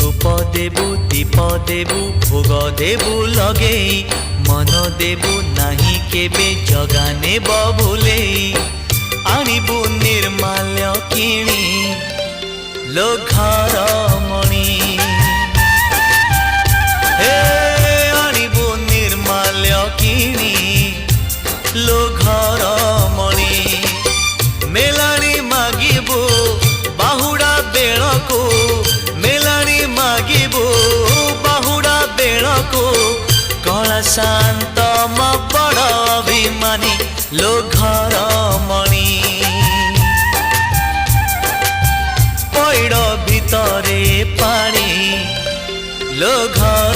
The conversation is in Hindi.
धूप देबु दीप देबु भोग देबु लगे मन देबु नाही केबे जगा नेब भूले आणिबु निर्माल्य किणी लो घर मणि हे आणिबु निर्माल्य किणी लो घर मणि मेलाणी मागिबु बाहुड़ा बेलको मेलाणी मागिबु बाहुड़ा बेलको कला शांत म बड़ अभिमानी लो घर मणि पैड़ भितरे पानी लो घर